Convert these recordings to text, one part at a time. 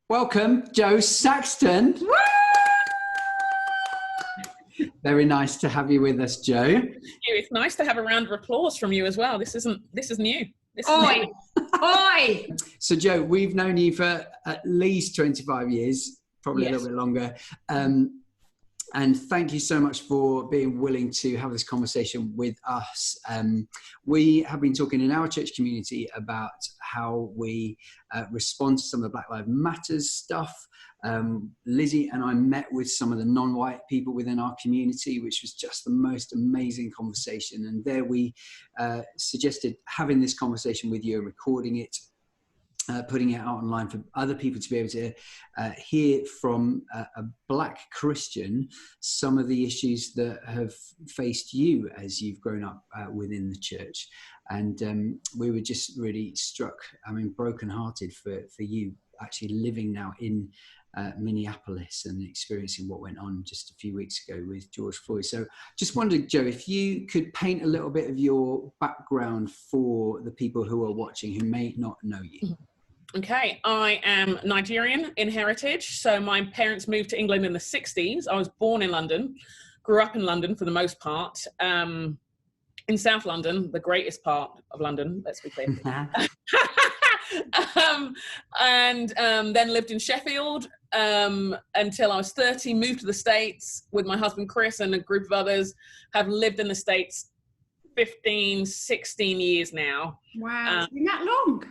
Welcome, Jo Saxton. Very nice to have you with us, Jo. It's nice to have a round of applause from you as well. This is new. Oi! Oi! So, Jo, we've known you for at least 25 years, probably a little bit longer. And thank you so much for being willing to have this conversation with us. We have been talking in our church community about how we respond to some of the Black Lives Matter stuff. Lizzy and I met with some of the non-white people within our community, which was just the most amazing conversation. And there we suggested having this conversation with you and recording it, putting it out online for other people to be able to hear from a Black Christian some of the issues that have faced you as you've grown up within the church. And we were just really struck, brokenhearted for you actually living now in Minneapolis and experiencing what went on just a few weeks ago with George Floyd. So just wondered, Jo, if you could paint a little bit of your background for the people who are watching who may not know you. Okay, I am Nigerian in heritage. So my parents moved to England in the 60s. I was born in London, grew up in London for the most part, in South London, the greatest part of London, let's be clear. And then lived in Sheffield until I was 30, moved to the States with my husband Chris and a group of others, have lived in the States 15, 16 years now. Wow, it's been that long?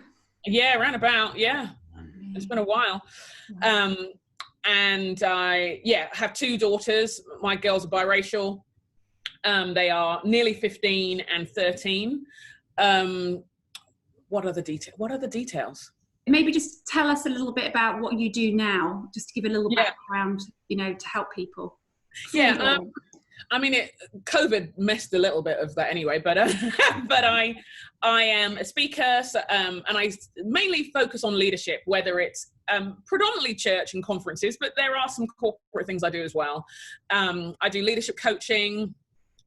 Yeah, around about, yeah. It's been a while. And I, have two daughters. My girls are biracial. They are nearly 15 and 13. What are the details? Maybe just tell us a little bit about what you do now, just to give a little background, to help people. COVID messed a little bit of that anyway, but I am a speaker, and I mainly focus on leadership, whether it's predominantly church and conferences, but there are some corporate things I do as well. I do leadership coaching,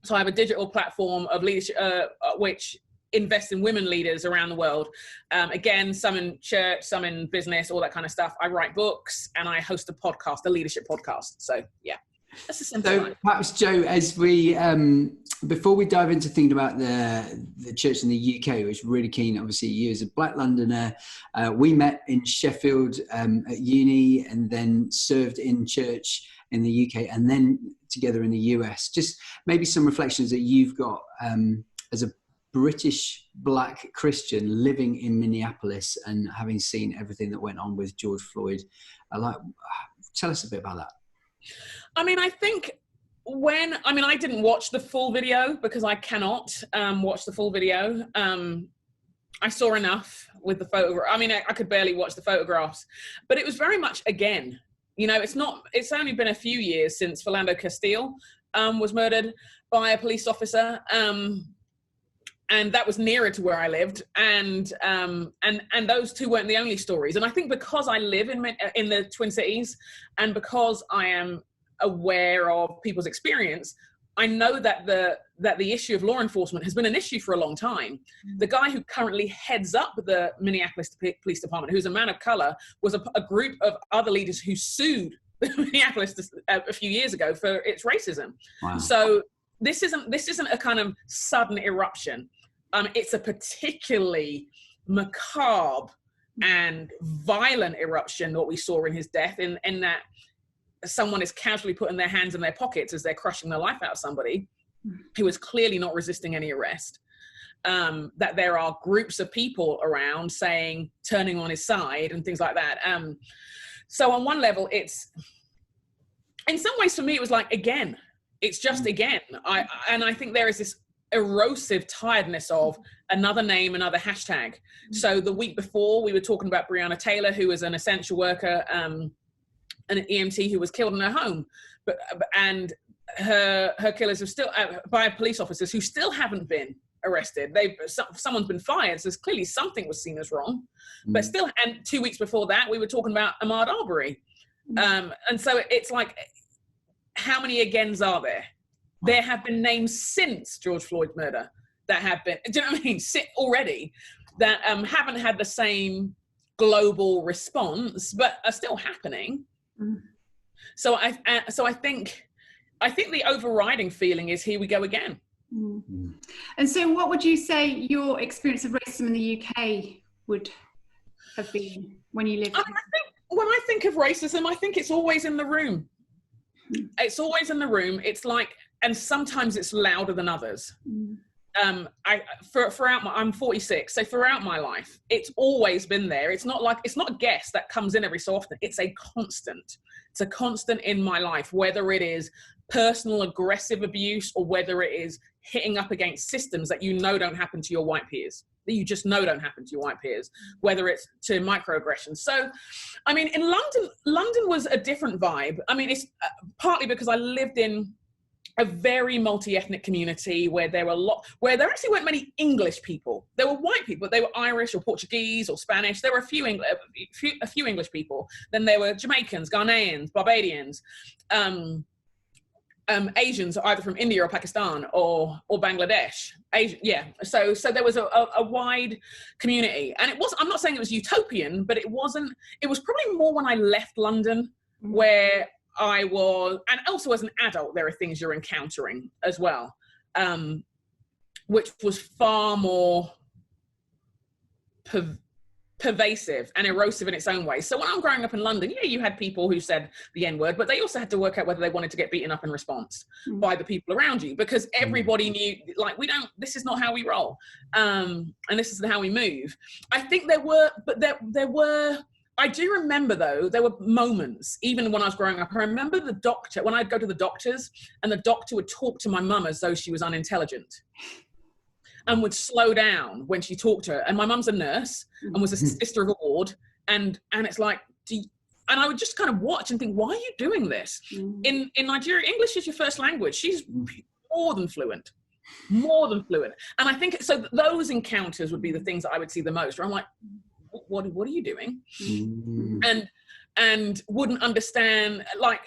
so I have a digital platform of leadership, which invest in women leaders around the world. Again, some in church, some in business, all that kind of stuff. I write books and I host a podcast, a leadership podcast. So yeah, that's a simple one. Perhaps, Jo, as we, before we dive into thinking about the church in the UK, which is really keen, obviously you as a Black Londoner, we met in Sheffield at uni and then served in church in the UK and then together in the US. Just maybe some reflections that you've got as a British Black Christian living in Minneapolis and having seen everything that went on with George Floyd. Tell us a bit about that. I think I didn't watch the full video because I cannot watch the full video. I saw enough with the photograph. I could barely watch the photographs, but it was very much again. It's only been a few years since Philando Castile was murdered by a police officer. And that was nearer to where I lived, and those two weren't the only stories. And I think because I live in the Twin Cities, and because I am aware of people's experience, I know that the issue of law enforcement has been an issue for a long time. The guy who currently heads up the Minneapolis Police Department, who's a man of color, was a group of other leaders who sued Minneapolis a few years ago for its racism. Wow. So this isn't a kind of sudden eruption. It's a particularly macabre and violent eruption, what we saw in his death, in that someone is casually putting their hands in their pockets as they're crushing the life out of somebody who is clearly not resisting any arrest. That there are groups of people around turning on his side and things like that. So on one level, it's, in some ways for me, it was like, again, it's just again. I think there is this erosive tiredness of another name, another hashtag. So the week before we were talking about Breonna Taylor, who was an essential worker, an EMT who was killed in her home, and her killers are still by police officers who still haven't been arrested. Someone's been fired, so clearly something was seen as wrong. But still, and 2 weeks before that, we were talking about Ahmaud Arbery. And so it's like, how many agains are there? There have been names since George Floyd's murder that have been, do you know what I mean? Already that haven't had the same global response, but are still happening. So I think the overriding feeling is, here we go again. And so what would you say your experience of racism in the UK would have been when you lived? When I think of racism, I think it's always in the room. It's always in the room. It's like, and sometimes it's louder than others. I'm 46, so throughout my life, it's always been there. It's not a guest that comes in every so often. It's a constant. It's a constant in my life, whether it is personal aggressive abuse or whether it is hitting up against systems that you know don't happen to your white peers, that you just know don't happen to your white peers, whether it's to microaggressions. So, I mean, in London was a different vibe. I mean, it's partly because I lived in a very multi-ethnic community where there actually weren't many English people. There were white people, they were Irish or Portuguese or Spanish. There were a few English people. Then there were Jamaicans, Ghanaians, Barbadians, Asians, either from India or Pakistan or Bangladesh. So there was a wide community, and I'm not saying it was utopian, but it was probably more when I left London, where I was, and also as an adult, there are things you're encountering as well, which was far more pervasive and erosive in its own way. So when I'm growing up in London, you had people who said the N-word, but they also had to work out whether they wanted to get beaten up in response by the people around you, because everybody knew, like, this is not how we roll. And this isn't how we move. I think there were, I do remember, though, there were moments, even when I was growing up, I remember the doctor, when I'd go to the doctors, and the doctor would talk to my mum as though she was unintelligent, and would slow down when she talked to her. And my mum's a nurse and was a sister of a ward. And it's like, and I would just kind of watch and think, why are you doing this? In Nigeria, English is your first language. She's more than fluent. And I think, so those encounters would be the things that I would see the most, where I'm like, what are you doing? And wouldn't understand, like,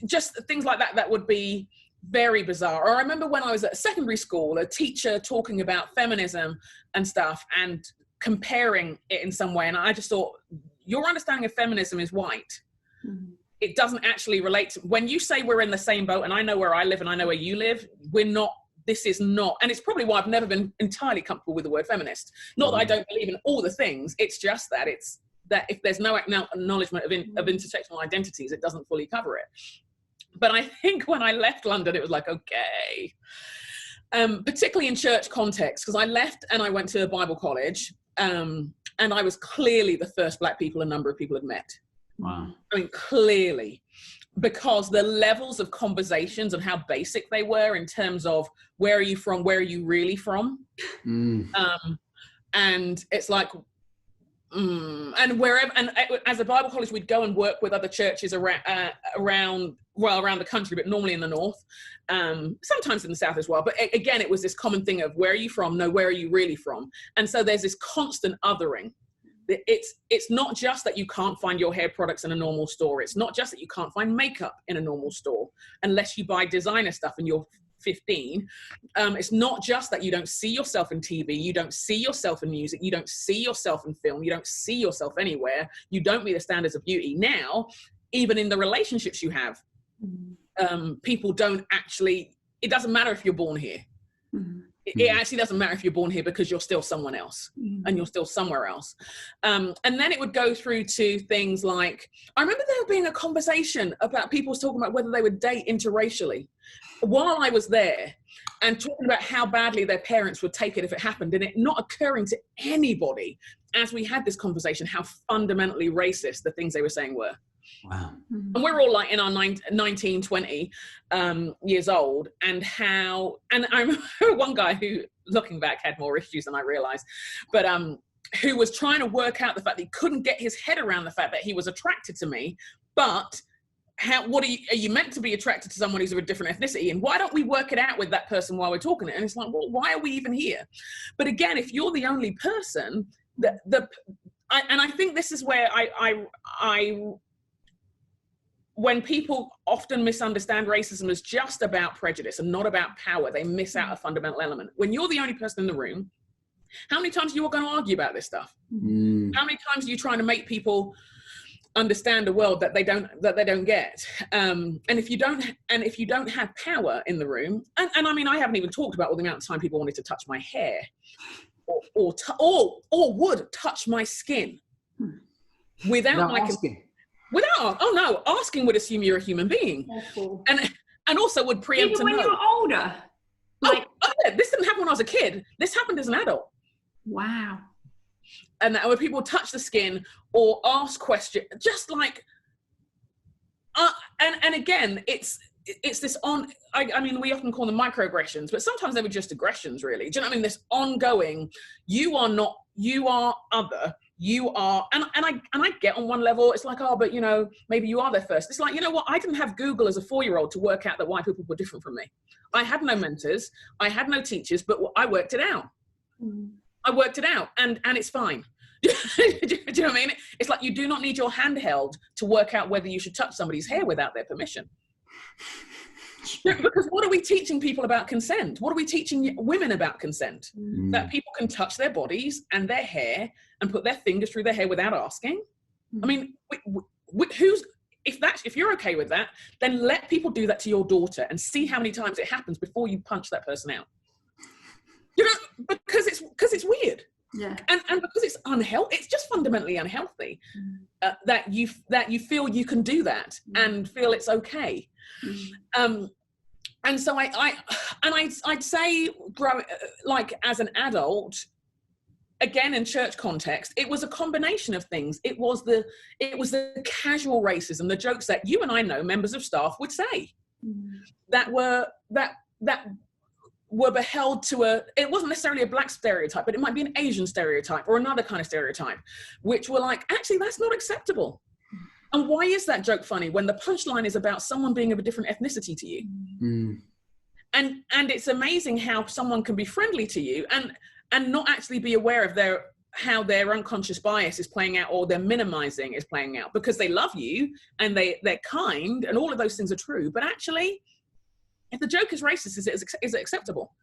just things like that would be very bizarre. Or I remember when I was at secondary school, a teacher talking about feminism and stuff and comparing it in some way, and I just thought, your understanding of feminism is white. It doesn't actually relate to, when you say we're in the same boat, and I know where I live and I know where you live, we're not. This is not, and it's probably why I've never been entirely comfortable with the word feminist. Not that I don't believe in all the things, it's just that if there's no acknowledgement of intersectional identities, it doesn't fully cover it. But I think when I left London, it was like, okay, particularly in church context, because I left and I went to a Bible college, and I was clearly the first Black people a number of people had met. Wow. I mean, clearly. Because the levels of conversations and how basic they were in terms of where are you from, where are you really from? And it's like, and wherever, and as a Bible college, we'd go and work with other churches around the country, but normally in the north, sometimes in the south as well. But again, it was this common thing of where are you from? No, where are you really from? And so there's this constant othering. It's not just that you can't find your hair products in a normal store. It's not just that you can't find makeup in a normal store unless you buy designer stuff and you're 15. It's not just that you don't see yourself in TV, you don't see yourself in music, you don't see yourself in film, you don't see yourself anywhere, you don't meet the standards of beauty. Now, even in the relationships you have, people don't actually, it doesn't matter if you're born here. It actually doesn't matter if you're born here, because you're still someone else and you're still somewhere else. And then it would go through to things like, I remember there being a conversation about people talking about whether they would date interracially while I was there, and talking about how badly their parents would take it if it happened, and it not occurring to anybody as we had this conversation how fundamentally racist the things they were saying were. Wow. And we're all like in our 19, 20 years old, and I remember one guy who, looking back, had more issues than I realized, but who was trying to work out the fact that he couldn't get his head around the fact that he was attracted to me, but are you meant to be attracted to someone who's of a different ethnicity, and why don't we work it out with that person while we're talking it? And it's like, well, why are we even here? But again, if you're the only person, and I think this is where when people often misunderstand racism as just about prejudice and not about power, they miss out a fundamental element. When you're the only person in the room, How many times are you all going to argue about this stuff? How many times are you trying to make people understand a world that they don't get? And if you don't have power in the room, and I mean, I haven't even talked about all the amount of time people wanted to touch my hair, or would touch my skin without my asking. Asking would assume you're a human being. Awful. And also would preempt even when you're older. This didn't happen when I was a kid. This happened as an adult. Wow. And that when people touch the skin or ask questions, just like, and again, it's this I mean, we often call them microaggressions, but sometimes they were just aggressions, really. Do you know what I mean? This ongoing, you are not, you are other, you are, and I get on one level, it's like, oh, but you know, maybe you are there first. It's like, you know what? I didn't have Google as a 4-year-old to work out that white people were different from me. I had no mentors, I had no teachers, but I worked it out. I worked it out, and it's fine. Do you know what I mean? It's like, you do not need your hand held to work out whether you should touch somebody's hair without their permission. Because what are we teaching people about consent? What are we teaching women about consent? That people can touch their bodies and their hair and put their fingers through their hair without asking? I mean, if you're okay with that, then let people do that to your daughter and see how many times it happens before you punch that person out. You know, because it's weird. Yeah. And because it's unhealthy, it's just fundamentally unhealthy that you feel you can do that and feel it's okay. And so I'd say, like, as an adult, again, in church context, it was a combination of things. It was the casual racism, the jokes that you and I know members of staff would say that were beheld to it wasn't necessarily a black stereotype, but it might be an Asian stereotype or another kind of stereotype, which were like, actually, that's not acceptable. And why is that joke funny when the punchline is about someone being of a different ethnicity to you? And it's amazing how someone can be friendly to you and not actually be aware of how their unconscious bias is playing out, or their minimizing is playing out, because they love you and they're kind and all of those things are true. But actually, if the joke is racist, is it acceptable?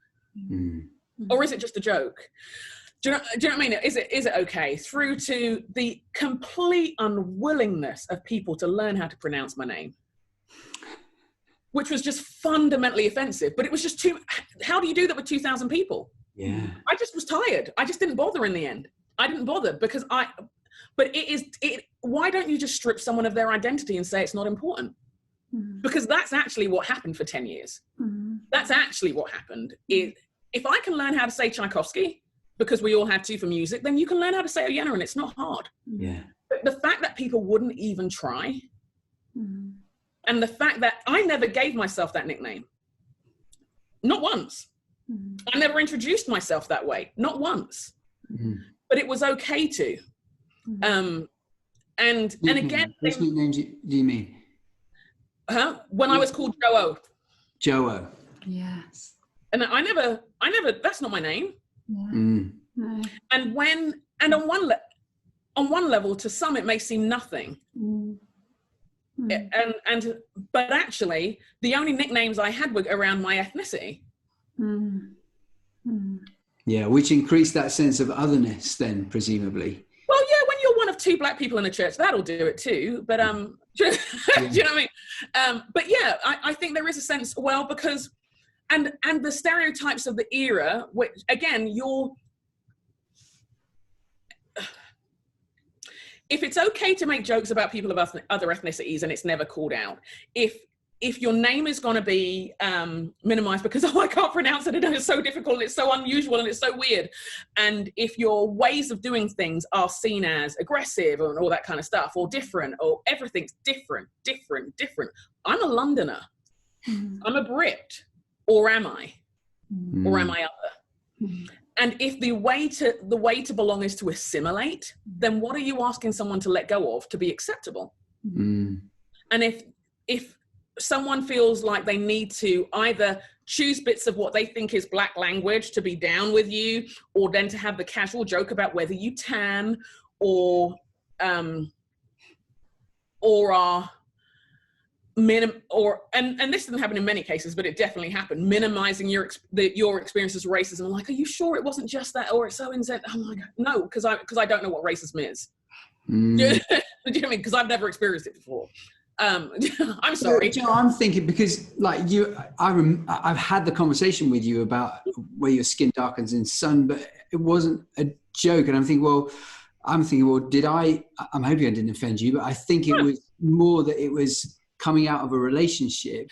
Or is it just a joke? Do you know what I mean? Is it okay? Through to the complete unwillingness of people to learn how to pronounce my name, which was just fundamentally offensive. But it was just how do you do that with 2,000 people? Yeah. I just was tired. I just didn't bother in the end. I didn't bother because why don't you just strip someone of their identity and say it's not important? Because that's actually what happened for 10 years. That's actually what happened. If I can learn how to say Tchaikovsky, because we all had to for music, then you can learn how to say Oyenna, and it's not hard. Yeah. But the fact that people wouldn't even try, and the fact that I never gave myself that nickname, not once. I never introduced myself that way, not once. But it was okay to. And again, which nicknames do you mean? When I was called Jo-O. Jo-O. Yes. And I never, that's not my name. No. And on one level, to some, it may seem nothing. But actually, the only nicknames I had were around my ethnicity. Yeah, which increased that sense of otherness then, presumably. Well, yeah, when you're one of 2 black people in a church, that'll do it too. But do you know what I mean? But yeah, I think there is a sense, well, because and the stereotypes of the era, which again, if it's okay to make jokes about people of other ethnicities and it's never called out, if your name is going to be minimized because, I can't pronounce it, and it's so difficult, and it's so unusual, and it's so weird, and if your ways of doing things are seen as aggressive and all that kind of stuff, or different, or everything's different, I'm a Londoner, I'm a Brit, or am I? Or am I other? And if the way to belong is to assimilate, then what are you asking someone to let go of to be acceptable? And if someone feels like they need to either choose bits of what they think is black language to be down with you, or then to have the casual joke about whether you tan or are and this didn't happen in many cases, but it definitely happened, minimizing your experience as racism. I'm like, are you sure it wasn't just that, or it's so insane? I'm like, no, because I don't know what racism is. Do you know what I mean? Because I've never experienced it before. I'm sorry. Jo, I'm thinking, because like I've had the conversation with you about where your skin darkens in sun, but it wasn't a joke. And I'm thinking, well, I'm hoping I didn't offend you, but I think it was more that it was coming out of a relationship.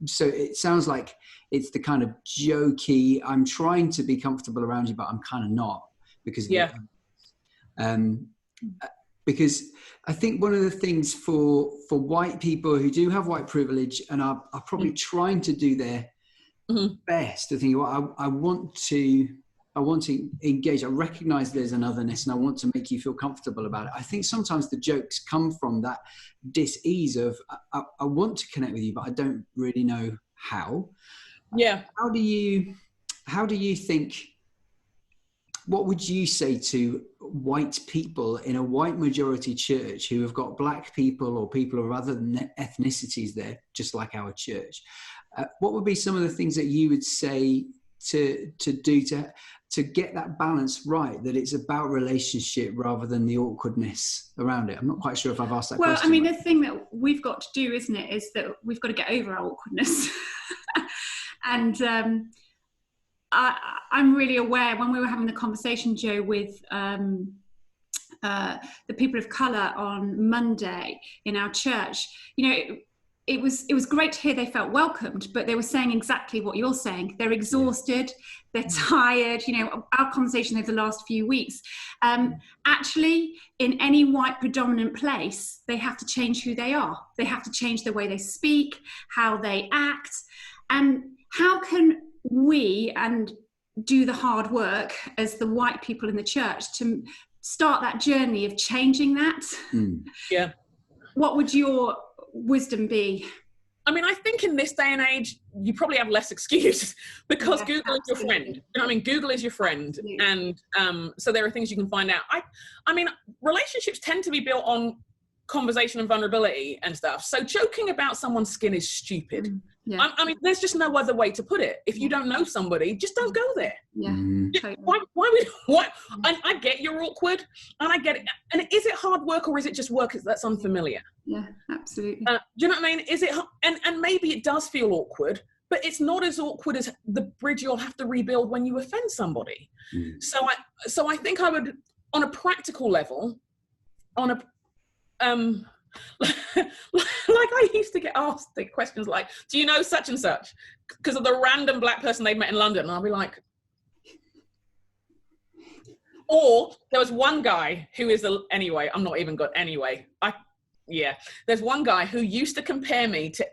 So it sounds like it's the kind of jokey, I'm trying to be comfortable around you, but I'm kind of not, because because I think one of the things for white people who do have white privilege and are probably trying to do their best to think, well, I want to engage. I recognize there's an otherness and I want to make you feel comfortable about it. I think sometimes the jokes come from that dis-ease of, I want to connect with you, but I don't really know how. Yeah. How do you think, what would you say to white people in a white majority church who have got black people or people of other ethnicities there, just like our church? What would be some of the things that you would say to do to get that balance right, that it's about relationship rather than the awkwardness around it? I'm not quite sure if I've asked that question. Well, I mean, the thing that we've got to do, isn't it, is that we've got to get over our awkwardness. And I'm really aware, when we were having the conversation, Jo, with the people of colour on Monday in our church, you know, it was great to hear they felt welcomed, but they were saying exactly what you're saying. They're exhausted, they're tired. You know, our conversation over the last few weeks, actually in any white predominant place, they have to change who they are. They have to change the way they speak, how they act. And how can we do the hard work as the white people in the church to start that journey of changing that? Yeah. What would your wisdom be? I mean, I think in this day and age, you probably have less excuse because Google is your friend. You know what I mean? Google is your friend. And so there are things you can find out. I mean, relationships tend to be built on conversation and vulnerability and stuff. So joking about someone's skin is stupid. Yeah. I mean, there's just no other way to put it. If you don't know somebody, just don't go there. Yeah. Totally. Why? And I get you're awkward, and I get it. And is it hard work, or is it just work that's unfamiliar? Yeah, absolutely. Do you know what I mean? Is it? And maybe it does feel awkward, but it's not as awkward as the bridge you'll have to rebuild when you offend somebody. So I think I would, on a practical level, like I used to get asked the questions like, do you know such and such? Because of the random black person they've met in London. And I'll be like, or there was one guy who is anyway, I'm not even good anyway. There's one guy who used to compare me to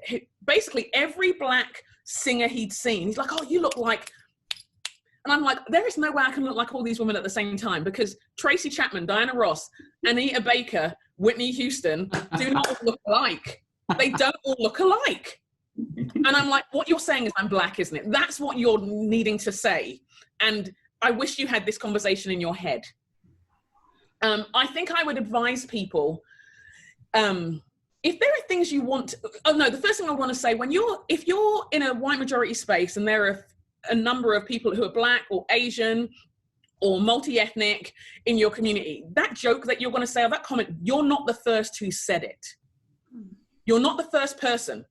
basically every black singer he'd seen. He's like, oh, you look like, and I'm like, there is no way I can look like all these women at the same time, because Tracy Chapman, Diana Ross, Anita Baker, Whitney Houston do not all look alike. They don't all look alike. And I'm like, what you're saying is I'm black, isn't it? That's what you're needing to say. And I wish you had this conversation in your head. I think I would advise people, if there are things you want, the first thing I want to say, if you're in a white majority space and there are a number of people who are black or Asian or multi-ethnic in your community, that joke that you're going to say, or that comment, you're not the first who said it. You're not the first person.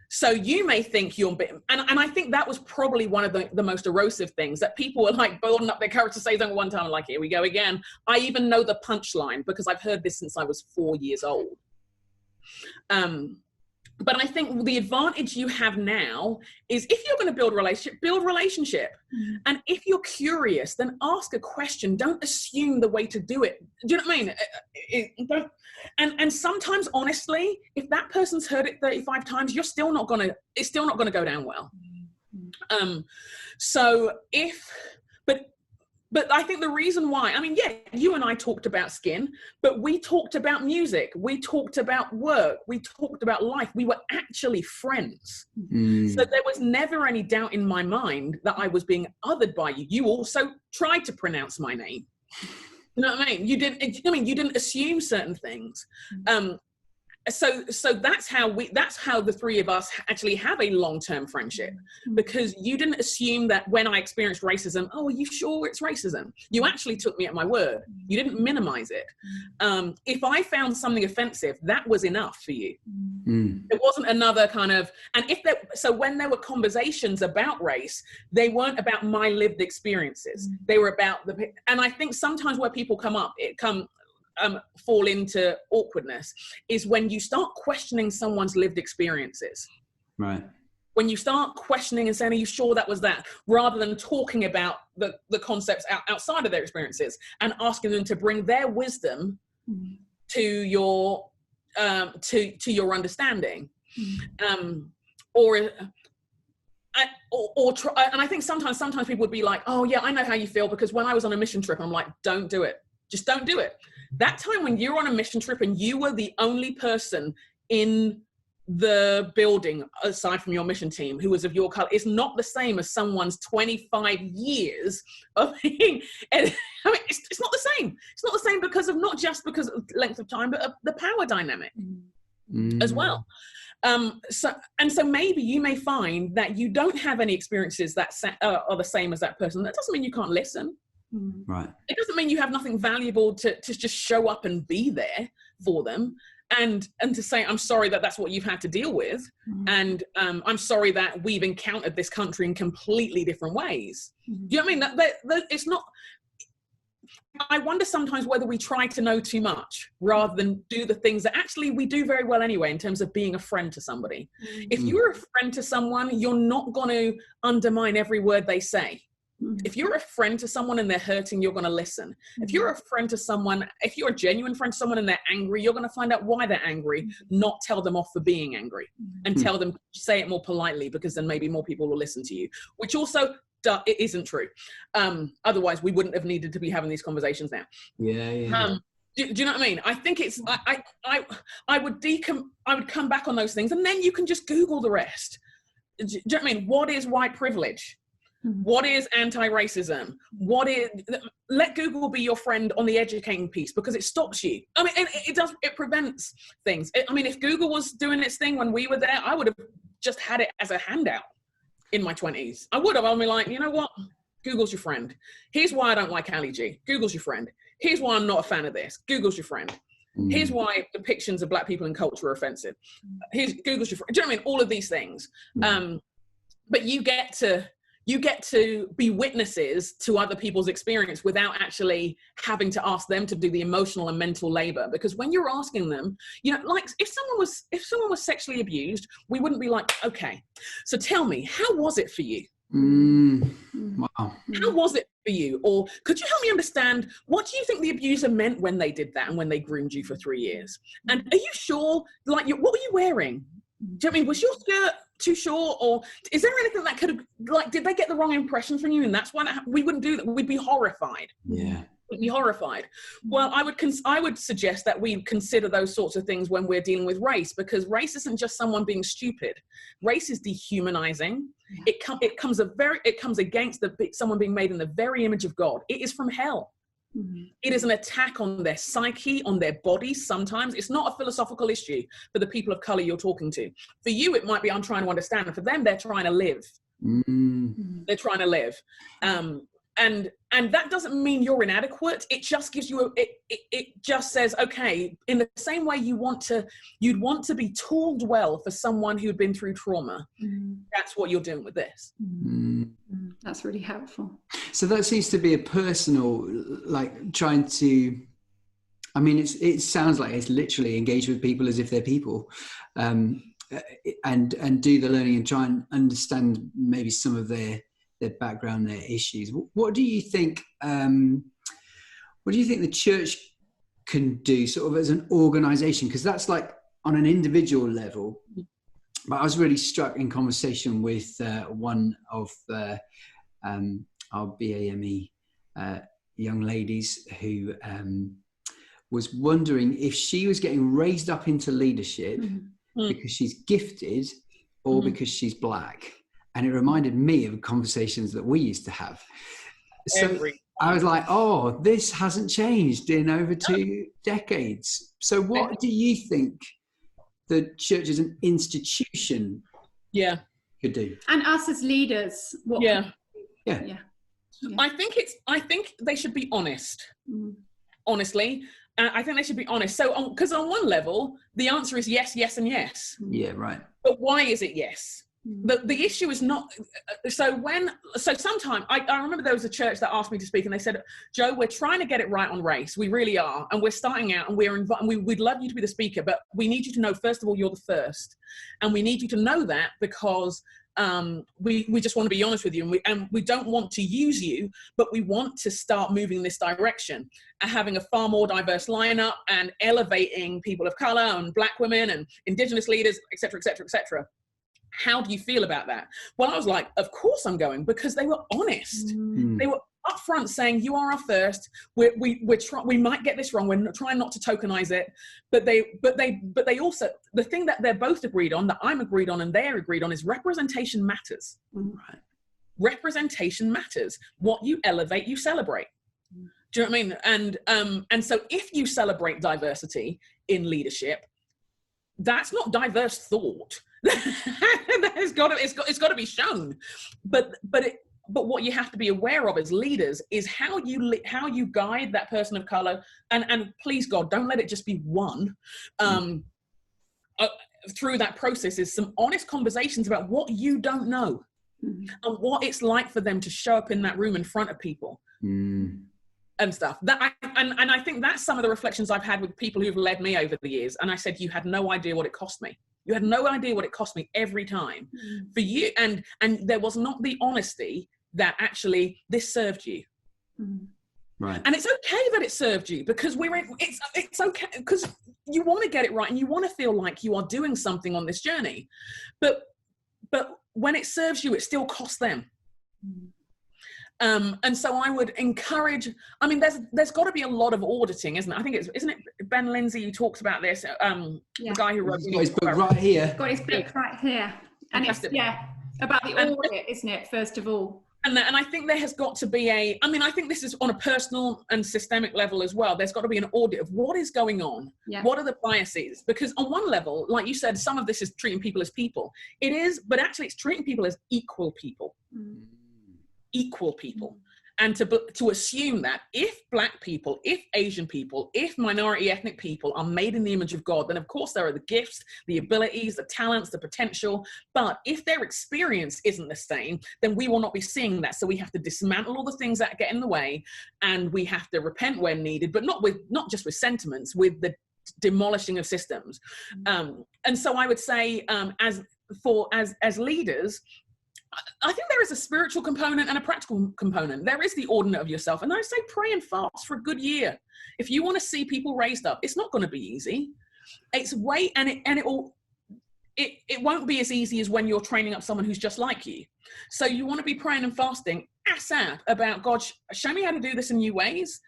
So you may think you're, and I think that was probably one of the most erosive things, that people were like building up their courage to say something one time, like, here we go again. I even know the punchline because I've heard this since I was 4 years old. But I think the advantage you have now is, if you're going to build relationship. And if you're curious, then ask a question. Don't assume the way to do it. Do you know what I mean? And sometimes, honestly, if that person's heard it 35 times, it's still not going to go down well. But I think the reason why, I mean, yeah, you and I talked about skin, but we talked about music, we talked about work, we talked about life. We were actually friends. So there was never any doubt in my mind that I was being othered by you. You also tried to pronounce my name. You know what I mean? You didn't assume certain things. so that's how the three of us actually have a long-term friendship, because you didn't assume that when I experienced racism, oh, are you sure it's racism? You actually took me at my word. You didn't minimize it. If I found something offensive, that was enough for you. It wasn't another kind of, and so when there were conversations about race, they weren't about my lived experiences. They were about and I think sometimes where people fall into awkwardness is when you start questioning someone's lived experiences. Right. When you start questioning and saying, are you sure that was that? Rather than talking about the concepts outside of their experiences and asking them to bring their wisdom to your understanding. And I think sometimes people would be like, oh yeah, I know how you feel, because when I was on a mission trip, I'm like, don't do it. Just don't do it. That time when you're on a mission trip and you were the only person in the building, aside from your mission team, who was of your color, is not the same as someone's 25 years of being, and I mean, it's not the same. It's not the same not just because of length of time, but of the power dynamic as well. So maybe you may find that you don't have any experiences that are the same as that person. That doesn't mean you can't listen. Right. It doesn't mean you have nothing valuable to just show up and be there for them, and to say, I'm sorry that that's what you've had to deal with, and I'm sorry that we've encountered this country in completely different ways. Do you know what I mean? That it's not. I wonder sometimes whether we try to know too much rather than do the things that actually we do very well anyway, in terms of being a friend to somebody. If you're a friend to someone, you're not going to undermine every word they say. If you're a friend to someone and they're hurting, you're going to listen. If you're a friend to someone, if you're a genuine friend to someone and they're angry, you're going to find out why they're angry, not tell them off for being angry, and tell them, say it more politely, because then maybe more people will listen to you, which also it isn't true. Otherwise we wouldn't have needed to be having these conversations now. Yeah. Do you know what I mean? I think it's, I would come back on those things, and then you can just Google the rest. Do you know what I mean? What is white privilege? What is anti-racism? Let Google be your friend on the educating piece, because it stops you. I mean, it prevents things. I mean, if Google was doing its thing when we were there, I would have just had it as a handout in my 20s. I would have. I'd be like, you know what? Google's your friend. Here's why I don't like Ali G. Google's your friend. Here's why I'm not a fan of this. Google's your friend. Here's why depictions of black people in culture are offensive. Google's your friend. Do you know what I mean? All of these things. But you get to be witnesses to other people's experience without actually having to ask them to do the emotional and mental labor. Because when you're asking them, you know, like if someone was sexually abused, we wouldn't be like, okay, so tell me, how was it for you? Wow. How was it for you? Or could you help me understand, what do you think the abuser meant when they did that and when they groomed you for 3 years? And are you sure, like, what were you wearing? Do you know what I mean? Was your skirt too short, or is there anything that could have, like, did they get the wrong impression from you? And that's why we wouldn't do that. We'd be horrified. Yeah. We'd be horrified. Well, I would suggest that we consider those sorts of things when we're dealing with race, because race isn't just someone being stupid. Race is dehumanizing. It comes against someone being made in the very image of God. It is from hell. It is an attack on their psyche, on their bodies. Sometimes it's not a philosophical issue for the people of color you're talking to. For you, it might be, I'm trying to understand. And for them, they're trying to live. They're trying to live. And that doesn't mean you're inadequate. It just gives you it just says, okay, in the same way you'd want to be tooled well for someone who'd been through trauma. That's what you're doing with this. That's really helpful. So that seems to be a personal, like, trying to, I mean, it sounds like it's literally engage with people as if they're people, and do the learning and try and understand maybe some of their background, their issues. What do you think? What do you think the church can do, sort of as an organisation? Because that's like on an individual level. But I was really struck in conversation with one of our BAME young ladies who was wondering if she was getting raised up into leadership because she's gifted or because she's black. And it reminded me of conversations that we used to have. So I was like, oh, this hasn't changed in over 2 decades. So what do you think the church as an institution could do. And us as leaders. Yeah. I think they should be honest. Honestly, I think they should be honest. So, because on one level, the answer is yes, yes, and yes. Yeah, right. But why is it yes? The issue is not. So sometimes I remember there was a church that asked me to speak, and they said, "Jo, we're trying to get it right on race. We really are, and we're starting out, and we'd love you to be the speaker, but we need you to know first of all you're the first, and we need you to know that because." We just want to be honest with you, and we don't want to use you, but we want to start moving in this direction and having a far more diverse lineup and elevating people of color and Black women and Indigenous leaders, etc., etc., etc. How do you feel about that? Well, I was like, of course I'm going, because they were honest. They were upfront saying, you are our first. We might get this wrong. We're trying not to tokenize it, but they also, the thing that they're both agreed on, that I'm agreed on and they're agreed on, is representation matters. Right. Representation matters. What you elevate, you celebrate. Do you know what I mean? And so if you celebrate diversity in leadership, that's not diverse thought. It's got to be shown. But what you have to be aware of as leaders is how you guide that person of color, and please God, don't let it just be one. Through that process is some honest conversations about what you don't know and what it's like for them to show up in that room in front of people and stuff. And I think that's some of the reflections I've had with people who've led me over the years. And I said, you had no idea what it cost me. You had no idea what it cost me every time for you. And there was not the honesty that actually this served you. Right. And it's okay that it served you, because it's okay, because you want to get it right and you want to feel like you are doing something on this journey. But when it serves you, it still costs them. And so I would encourage, I mean, there's got to be a lot of auditing, isn't it? I think isn't it Ben Lindsay who talks about this? The guy who wrote his book right here. Got his book right here. And it's, about the audit, isn't it, first of all? And I think there has got to be I think this is on a personal and systemic level as well. There's got to be an audit of what is going on. Yeah. What are the biases? Because on one level, like you said, some of this is treating people as people. It is, but actually it's treating people as equal people. Equal people. And to assume that if Black people, if Asian people, if minority ethnic people are made in the image of God, then of course there are the gifts, the abilities, the talents, the potential. But if their experience isn't the same, then we will not be seeing that. So we have to dismantle all the things that get in the way, and we have to repent when needed, but not just with sentiments, with the demolishing of systems. And so I would say, as leaders, I think there is a spiritual component and a practical component. There is the audit of yourself. And I say pray and fast for a good year. If you want to see people raised up, it's not going to be easy. It's it won't be as easy as when you're training up someone who's just like you. So you want to be praying and fasting ASAP about, God, show me how to do this in new ways.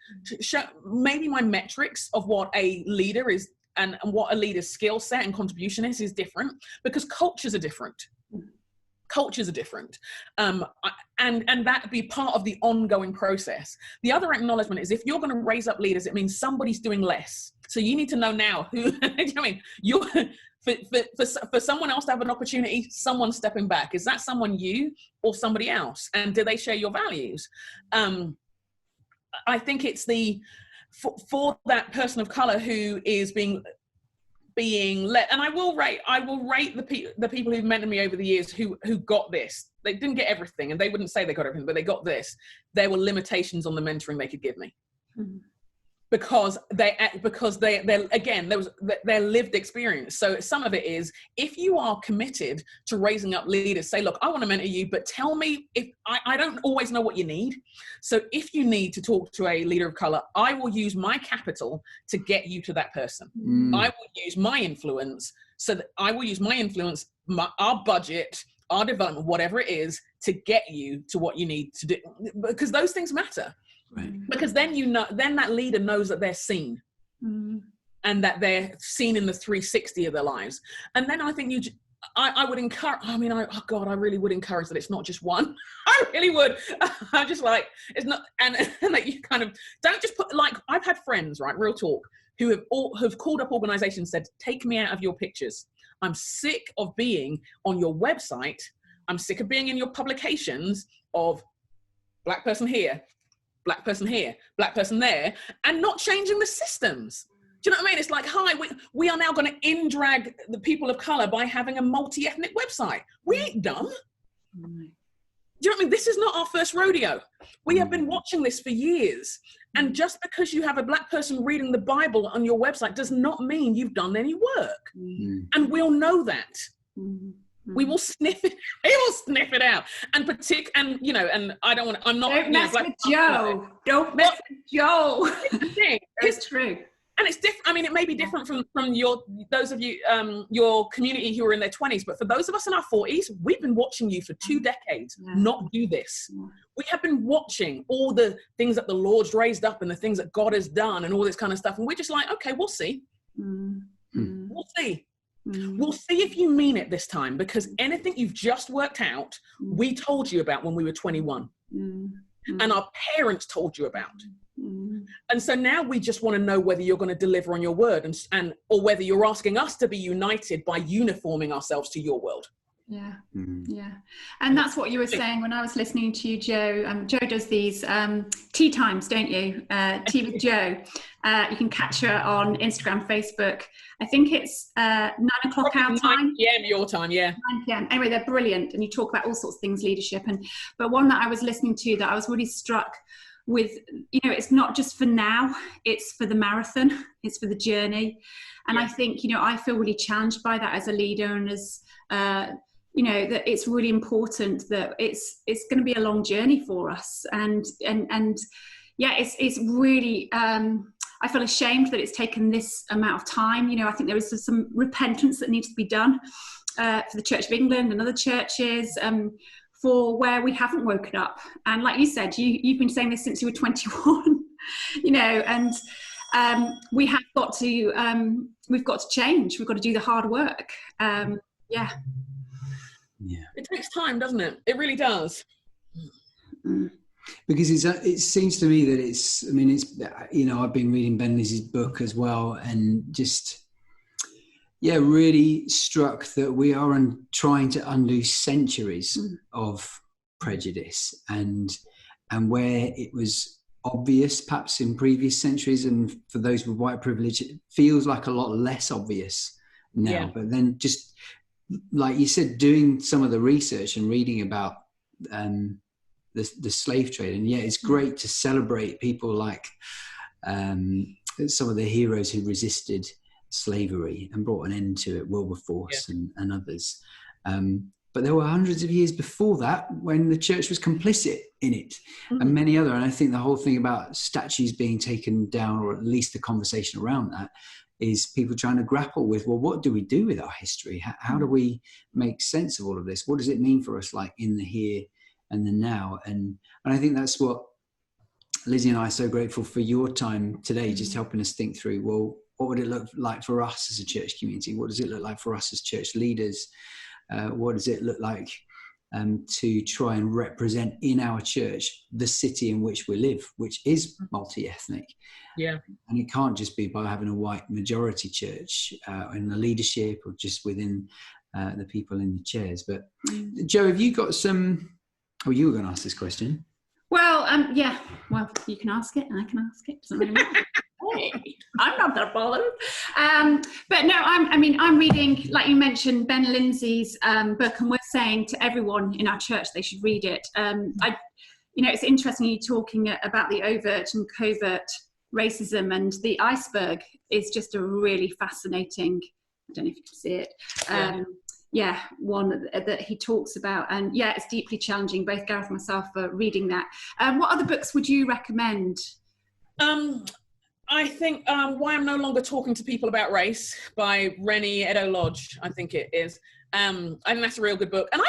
Maybe my metrics of what a leader is and what a leader's skill set and contribution is different, because cultures are different. Cultures are different. And that be part of the ongoing process. The other acknowledgement is, if you're going to raise up leaders, it means somebody's doing less. So you need to know now who, for someone else to have an opportunity, someone's stepping back. Is that someone you or somebody else? And do they share your values? I think it's for that person of color who is being led, and I will rate the people who've mentored me over the years who got this. They didn't get everything, and they wouldn't say they got everything, but they got this. There were limitations on the mentoring they could give me. Because they're their lived experience. So some of it is, if you are committed to raising up leaders, say, look, I want to mentor you, but tell me if I don't always know what you need. So if you need to talk to a leader of color, I will use my capital to get you to that person. I will use my influence. So that I will use my influence, our budget, our development, whatever it is, to get you to what you need to do, because those things matter. Right. Because then then that leader knows that they're seen, and that they're seen in the 360 of their lives. And then I think I would encourage. I mean, I really would encourage that it's not just one. I really would. I'm just like, it's not, and that you kind of don't just put, like, I've had friends, right, real talk, who have called up organizations and said, take me out of your pictures. I'm sick of being on your website. I'm sick of being in your publications of black person here, black person here, black person there, and not changing the systems. Do you know what I mean? It's like, hi, we are now going to in-drag the people of color by having a multi-ethnic website. We ain't done. Do you know what I mean? This is not our first rodeo. We have been watching this for years. And just because you have a black person reading the Bible on your website does not mean you've done any work. And we'll know that. We will sniff it. We will sniff it out. And you know, and I don't want to, I'm not. Don't mess with Joe. Don't mess with Joe. It's true. And it's different. I mean, it may be different from those of you, your community who are in their 20s, but for those of us in our 40s, we've been watching you for 2 decades not do this. We have been watching all the things that the Lord's raised up and the things that God has done and all this kind of stuff. And we're just like, okay, we'll see. We'll see. We'll see if you mean it this time, because anything you've just worked out, we told you about when we were 21. And our parents told you about. And so now we just want to know whether you're going to deliver on your word and or whether you're asking us to be united by uniforming ourselves to your world. Yeah. And that's what you were saying when I was listening to you, Joe. Joe does these tea times, don't you? Tea with Joe. You can catch her on Instagram, Facebook. I think it's 9 o'clock our time. 9 p.m. your time, 9 p.m. Anyway, they're brilliant. And you talk about all sorts of things, leadership. But one that I was listening to that I was really struck with, you know, it's not just for now, it's for the marathon, it's for the journey. And I think, you know, I feel really challenged by that as a leader, and as, you know, that it's really important that it's going to be a long journey for us. And yeah, it's really, I feel ashamed that it's taken this amount of time. You know, I think there is some repentance that needs to be done for the Church of England and other churches, for where we haven't woken up. And like you said, you've been saying this since you were 21, you know, and we have got to, we've got to change. We've got to do the hard work. Yeah. It takes time, doesn't it? It really does. Because it seems to me that it's, you know, I've been reading Ben Lizzy's book as well, and just, really struck that we are trying to undo centuries of prejudice, and where it was obvious perhaps in previous centuries, and for those with white privilege it feels like a lot less obvious now. But then, just like you said, doing some of the research and reading about the slave trade, and it's great to celebrate people like some of the heroes who resisted slavery and brought an end to it, Wilberforce and others. But there were hundreds of years before that when the church was complicit in it, and many other. And I think the whole thing about statues being taken down, or at least the conversation around that, is people trying to grapple with, well, what do we do with our history? How do we make sense of all of this? What does it mean for us, like in the here and the now? And I think that's what Lizzy and I are so grateful for your time today, just helping us think through, well, what would it look like for us as a church community? What does it look like for us as church leaders? What does it look like to try and represent in our church the city in which we live, which is multi-ethnic? And it can't just be by having a white majority church in the leadership, or just within the people in the chairs. But Joe, have you got some... Oh, you were going to ask this question. Well, well, you can ask it and I can ask it. Doesn't really matter. I'm not that bothered. But no, I'm reading, like you mentioned, Ben Lizzy's book, and we're saying to everyone in our church they should read it. It's interesting you talking about the overt and covert racism, and the iceberg is just a really fascinating, I don't know if you can see it, one that he talks about. And it's deeply challenging. Both Gareth and myself are reading that. What other books would you recommend? I think Why I'm No Longer Talking to People About Race by Rennie Edo-Lodge, I think it is. I think that's a real good book. And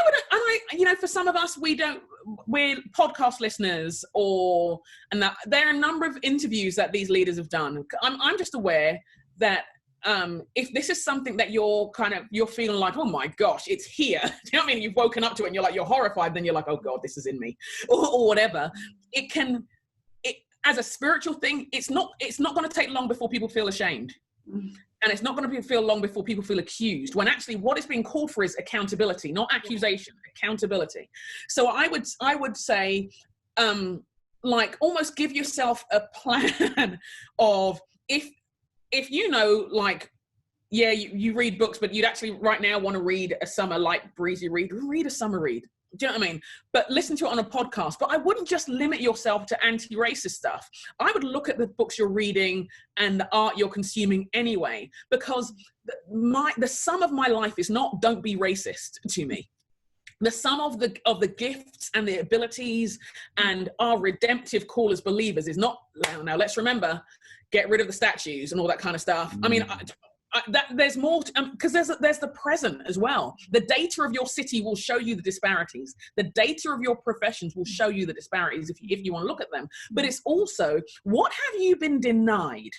for some of us, we're podcast listeners, and that there are a number of interviews that these leaders have done. I'm just aware that if this is something that you're feeling like, oh my gosh, it's here. Do you know what I mean? You've woken up to it and you're horrified. Then you're like, oh God, this is in me, or whatever. as a spiritual thing, it's not going to take long before people feel ashamed. And it's not going to feel long before people feel accused, when actually what is being called for is accountability, not accusation, accountability. So I would say, like, almost give yourself a plan of, if you know, like, yeah, you read books, but you'd actually right now want to read a summer light breezy read a summer read. Do you know what I mean? But listen to it on a podcast. But I wouldn't just limit yourself to anti-racist stuff. I would look at the books you're reading and the art you're consuming anyway, because the sum of my life is not don't be racist to me. The sum of the gifts and the abilities and our redemptive call as believers is not, now let's remember, get rid of the statues and all that kind of stuff. I mean, there's more, because there's the present as well. The data of your city will show you the disparities. The data of your professions will show you the disparities if you want to look at them. But it's also, what have you been denied?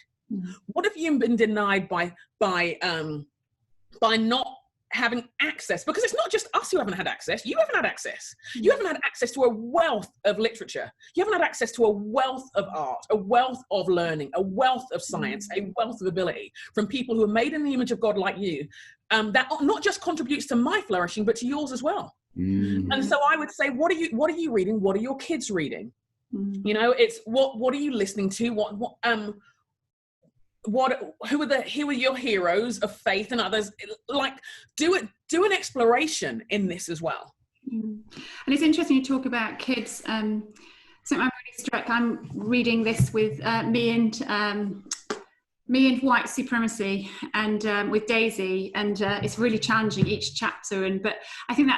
What have you been denied by not having access? Because it's not just us who haven't had access. You haven't had access. You haven't had access to a wealth of literature. You haven't had access to a wealth of art, a wealth of learning, a wealth of science, a wealth of ability from people who are made in the image of God like you, that not just contributes to my flourishing, but to yours as well. And so I would say, what are you reading? What are your kids reading? You know, it's what are you listening to? Who are your heroes of faith and others? Like, do an exploration in this as well. And it's interesting you talk about kids. Something I'm really struck. I'm reading this with me and white supremacy, and with Daisy, and it's really challenging, each chapter. But I think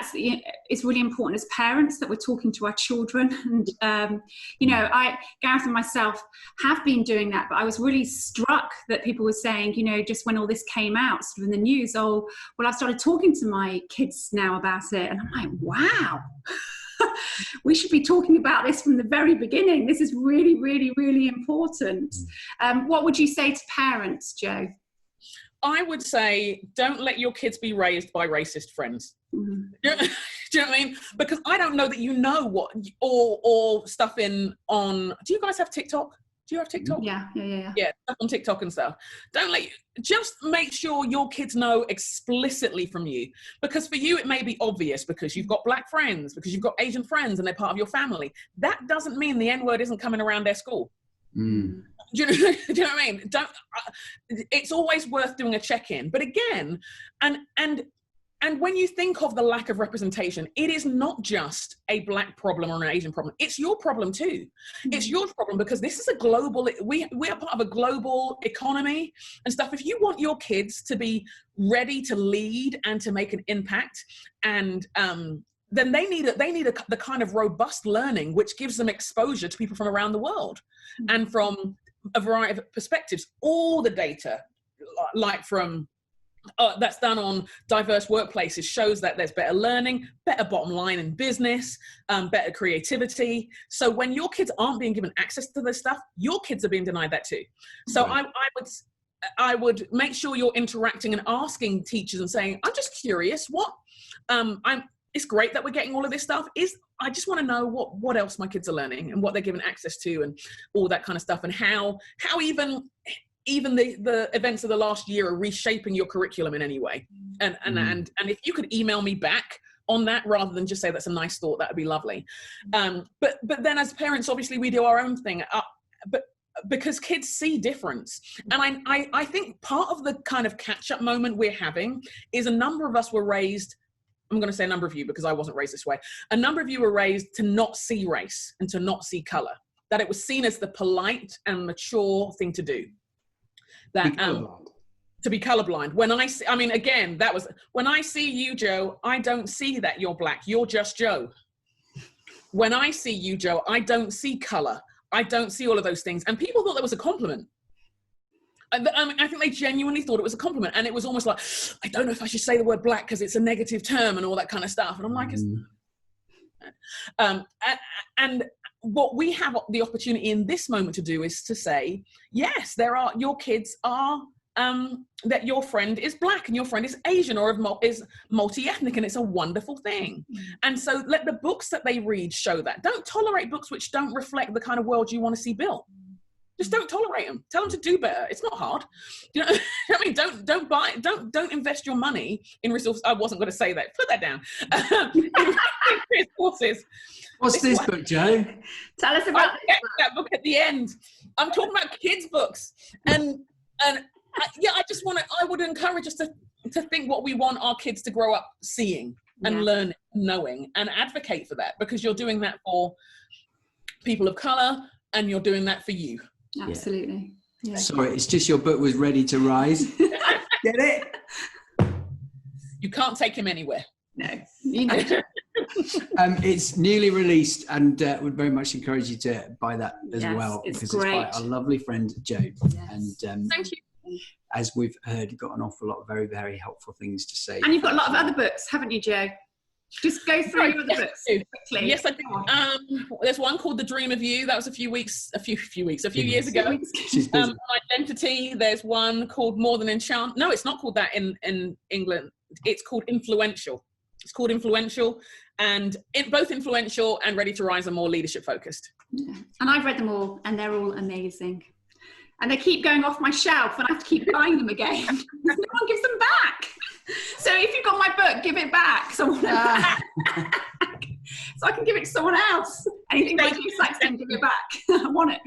it's really important as parents that we're talking to our children. And Gareth and myself have been doing that, but I was really struck that people were saying, just when all this came out sort of in the news, I've started talking to my kids now about it, and I'm like, wow. We should be talking about this from the very beginning. This is really, really, really important. What would you say to parents, Jo? I would say, don't let your kids be raised by racist friends. Do you know what I mean? Because I don't know that what, or stuff on, do you guys have TikTok? Do you have TikTok? Yeah, stuff on TikTok and stuff. Just make sure your kids know explicitly from you. Because for you, it may be obvious because you've got black friends, because you've got Asian friends and they're part of your family. That doesn't mean the N-word isn't coming around their school. Do you know what I mean? It's always worth doing a check-in. But again, and when you think of the lack of representation, it is not just a black problem or an Asian problem. It's your problem too. It's your problem because this is a global, we are part of a global economy and stuff. If you want your kids to be ready to lead and to make an impact, and then they need the kind of robust learning which gives them exposure to people from around the world and from a variety of perspectives. All the data, like from that's done on diverse workplaces, shows that there's better learning, better bottom line in business, better creativity. So when your kids aren't being given access to this stuff, your kids are being denied that too. So right. I would make sure you're interacting and asking teachers and saying, I'm just curious, it's great that we're getting all of this stuff. I just want to know what else my kids are learning and what they're given access to and all that kind of stuff, and how even the events of the last year are reshaping your curriculum in any way. And if you could email me back on that rather than just say that's a nice thought, that would be lovely. But then as parents, obviously we do our own thing, but because kids see difference. And I think part of the kind of catch-up moment we're having is a number of us were raised, I'm going to say a number of you because I wasn't raised this way, a number of you were raised to not see race and to not see color, that it was seen as the polite and mature thing to do. That to be colorblind. When I see you, Jo, I don't see that you're black. You're just Jo. When I see you, Jo, I don't see color. I don't see all of those things. And people thought that was a compliment. I think they genuinely thought it was a compliment. And it was almost like, I don't know if I should say the word black because it's a negative term and all that kind of stuff. And I'm like, and what we have the opportunity in this moment to do is to say, yes, your kids are, that your friend is black and your friend is Asian or is multi-ethnic, and it's a wonderful thing. And so let the books that they read show that. Don't tolerate books which don't reflect the kind of world you want to see built. Just don't tolerate them. Tell them to do better. It's not hard. You know, I mean, don't invest your money in resources. I wasn't going to say that. Put that down. In resources. What's this book, Jo? Tell us about that book at the end. I'm talking about kids' books, and I would encourage us to think what we want our kids to grow up seeing and learn, knowing, and advocate for that, because you're doing that for people of colour and you're doing that for you. Absolutely. Yeah. Sorry, it's just your book was ready to rise. Get it? You can't take him anywhere. No, you know. It's newly released, and would very much encourage you to buy that as well, it's because great. it's by our lovely friend Jo. Yes. And thank you. As we've heard, got an awful lot of very, very helpful things to say. And you've got a lot of other books, haven't you, Jo? Just go through your other books quickly. Yes, I do. There's one called The Dream of You. That was a few years ago. Identity. There's one called More Than Enchant. No, it's not called that in England. It's called Influential. It's called Influential, and both Influential and Ready to Rise are more leadership focused. Yeah. And I've read them all, and they're all amazing. And they keep going off my shelf, and I have to keep buying them again. No one gives them back. So if you've got my book, give it back. Someone back. So I can give it to someone else. Anything by Jo Saxton, give it back. I want it.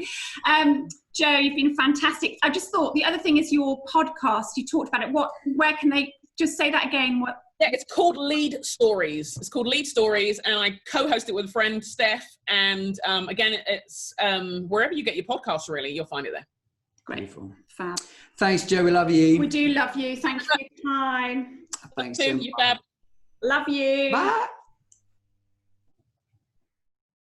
Jo, you've been fantastic. I just thought the other thing is your podcast. You talked about it. Where can they just say that again? Yeah, it's called Lead Stories. It's called Lead Stories, and I co-host it with a friend, Steph. And again, it's wherever you get your podcasts, really, you'll find it there. Great. Beautiful. Fab. Thanks, Jo. We love you. We do love you. Thanks for your time. Thanks. You, Fab. Love you. Bye.